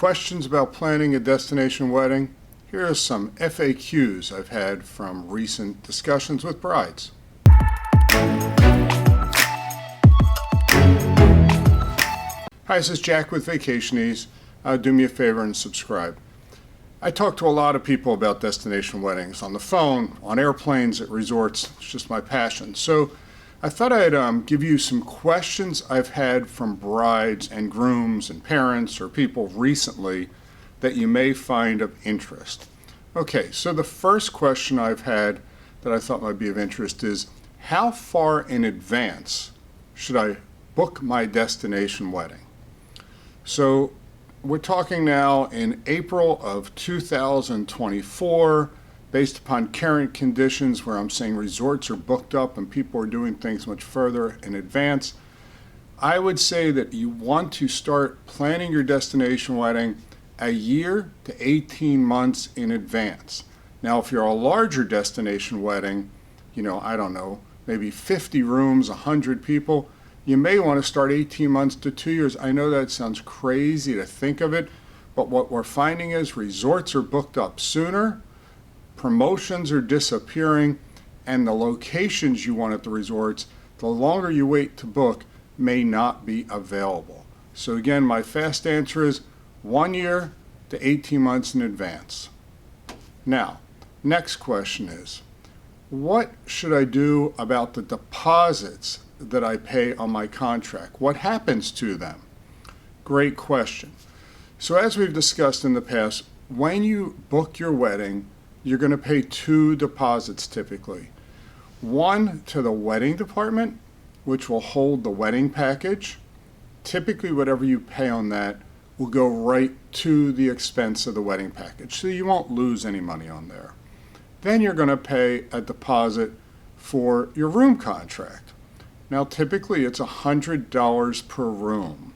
Questions about planning a destination wedding? Here are some FAQs I've had from recent discussions with brides. Hi, this is Jack with Vacationese. Do me a favor and subscribe. I talk to a lot of people about destination weddings on the phone, on airplanes, at resorts. It's just my passion. So I thought I'd give you some questions I've had from brides and grooms and parents or people recently that you may find of interest. Okay, so the first question I've had that I thought might be of interest is, how far in advance should I book my destination wedding? So we're talking now in April of 2024, based upon current conditions where I'm saying resorts are booked up and people are doing things much further in advance. I would say that you want to start planning your destination wedding a year to 18 months in advance. Now, if you're a larger destination wedding, I don't know, maybe 50 rooms, 100 people, you may want to start 18 months to 2 years. I know that sounds crazy to think of it, but what we're finding is resorts are booked up sooner, promotions are disappearing, and the locations you want at the resorts, the longer you wait to book, may not be available. So again, my fast answer is 1 year to 18 months in advance. Now, next question is, what should I do about the deposits that I pay on my contract? What happens to them? Great question. So as we've discussed in the past, when you book your wedding, you're going to pay two deposits typically. One to the wedding department, which will hold the wedding package. Typically, whatever you pay on that will go right to the expense of the wedding package, so you won't lose any money on there. Then you're going to pay a deposit for your room contract. Now, typically it's $100 per room.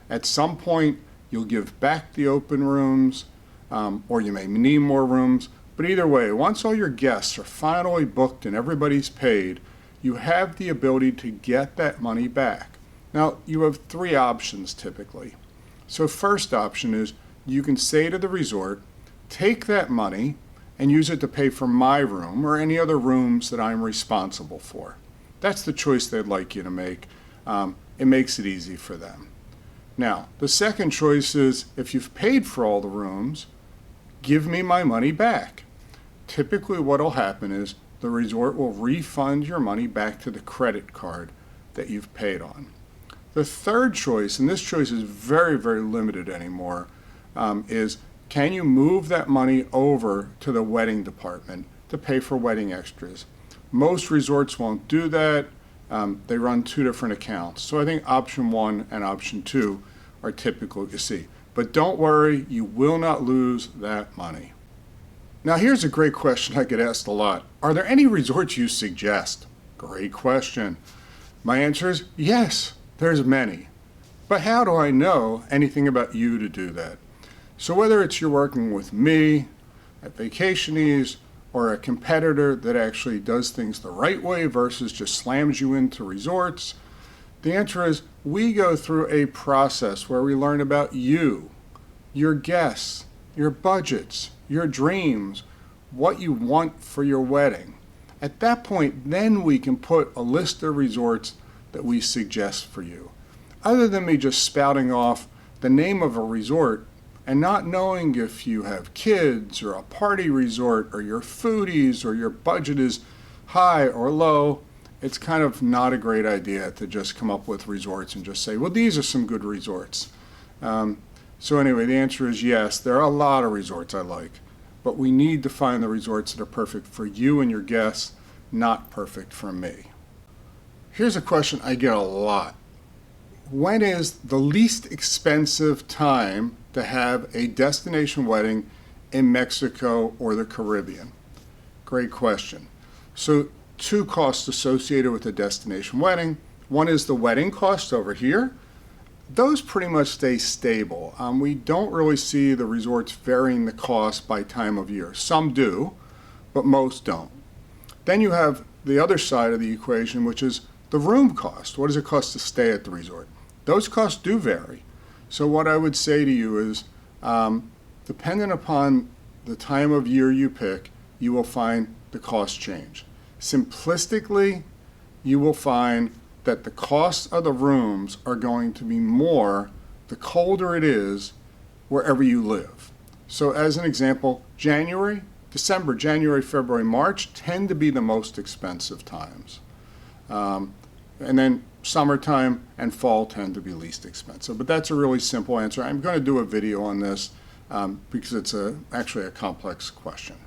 At some point, you'll give back the open rooms, or you may need more rooms. But either way, once all your guests are finally booked and everybody's paid, you have the ability to get that money back. Now, you have three options typically. So first option is you can say to the resort, take that money and use it to pay for my room or any other rooms that I'm responsible for. That's the choice they'd like you to make. It makes it easy for them. Now, the second choice is, if you've paid for all the rooms, give me my money back. Typically what will happen is the resort will refund your money back to the credit card that you've paid on. The third choice, and this choice is very, very limited anymore, is can you move that money over to the wedding department to pay for wedding extras? Most resorts won't do that. They run two different accounts. So I think option one and option two are typical you see. But don't worry, you will not lose that money. Now here's a great question I get asked a lot. Are there any resorts you suggest? Great question. My answer is yes, there's many. But how do I know anything about you to do that? So whether it's you're working with me at Vacationese, or a competitor that actually does things the right way versus just slams you into resorts, the answer is we go through a process where we learn about you, your guests, your budgets, your dreams, what you want for your wedding. At that point, then we can put a list of resorts that we suggest for you. Other than me just spouting off the name of a resort and not knowing if you have kids or a party resort or you're foodies or your budget is high or low, it's kind of not a great idea to just come up with resorts and just say, well, these are some good resorts. So anyway, the answer is yes, there are a lot of resorts I like, but we need to find the resorts that are perfect for you and your guests, not perfect for me. Here's a question I get a lot. When is the least expensive time to have a destination wedding in Mexico or the Caribbean? Great question. So two costs associated with a destination wedding. One is the wedding cost over here. Those pretty much stay stable. We don't really see the resorts varying the cost by time of year. Some do, but most don't. Then you have the other side of the equation, which is the room cost. What does it cost to stay at the resort? Those costs do vary. So what I would say to you is Depending upon the time of year you pick, you will find the cost change. Simplistically, you will find that the cost of the rooms are going to be more the colder it is wherever you live. So as an example, December, January, February, March tend to be the most expensive times. And then summertime and fall tend to be least expensive. But that's a really simple answer. I'm going to do a video on this because it's actually a complex question.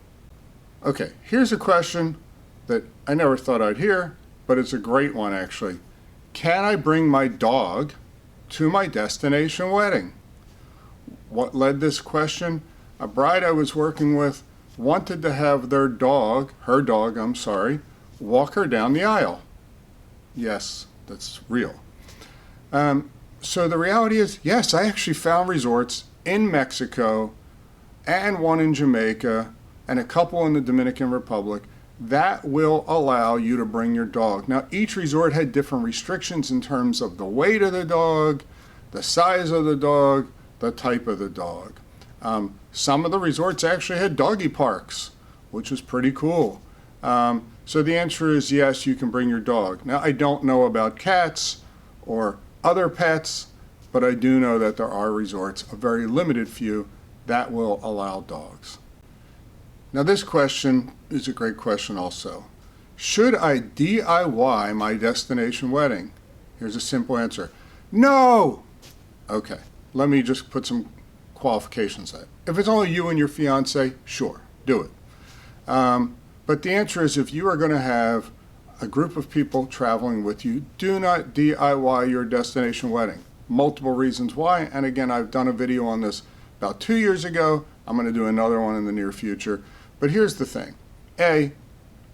Okay, here's a question that I never thought I'd hear, but it's a great one actually. Can I bring my dog to my destination wedding? What led this question? A bride I was working with wanted to have her dog, walk her down the aisle. Yes, that's real. So the reality is, yes, I actually found resorts in Mexico and one in Jamaica and a couple in the Dominican Republic that will allow you to bring your dog. Now, each resort had different restrictions in terms of the weight of the dog, the size of the dog, the type of the dog. Some of the resorts actually had doggy parks, which was pretty cool. So the answer is yes, you can bring your dog. Now, I don't know about cats or other pets, but I do know that there are resorts, a very limited few, that will allow dogs. Now, this question is a great question also. Should I DIY my destination wedding? Here's a simple answer. No! Okay, let me just put some qualifications on it. If it's only you and your fiance, sure, do it. But the answer is if you are going to have a group of people traveling with you, do not DIY your destination wedding. Multiple reasons why, and again, I've done a video on this about 2 years ago. I'm going to do another one in the near future. But here's the thing. A,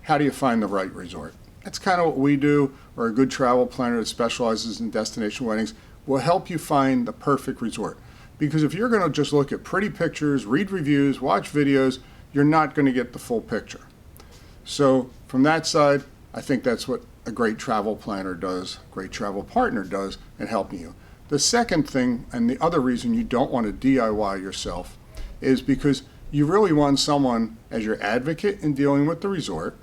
how do you find the right resort? That's kind of what we do, or a good travel planner that specializes in destination weddings will help you find the perfect resort. Because if you're going to just look at pretty pictures, read reviews, watch videos, you're not going to get the full picture. So from that side, I think that's what a great travel planner does, a great travel partner does in helping you. The second thing, and the other reason you don't want to DIY yourself, is because you really want someone as your advocate in dealing with the resort.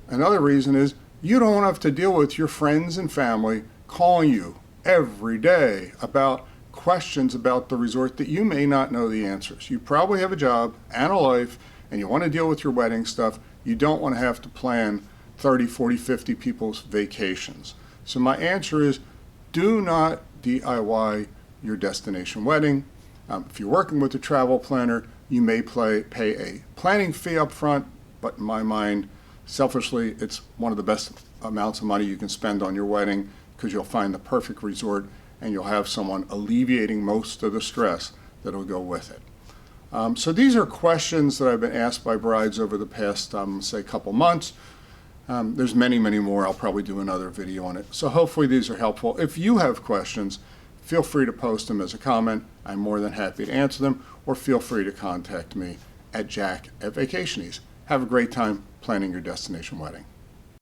Another reason is you don't have to deal with your friends and family calling you every day about questions about the resort that you may not know the answers. You probably have a job and a life, and you want to deal with your wedding stuff. You don't want to have to plan 30, 40, 50 people's vacations. So my answer is do not DIY your destination wedding. If you're working with a travel planner, you may pay a planning fee up front, but in my mind, selfishly, it's one of the best amounts of money you can spend on your wedding because you'll find the perfect resort and you'll have someone alleviating most of the stress that will go with it. So these are questions that I've been asked by brides over the past, say, couple months. There's many, many more. I'll probably do another video on it. So hopefully these are helpful. If you have questions, feel free to post them as a comment. I'm more than happy to answer them, or feel free to contact me at Jack at Vacationies. Have a great time planning your destination wedding.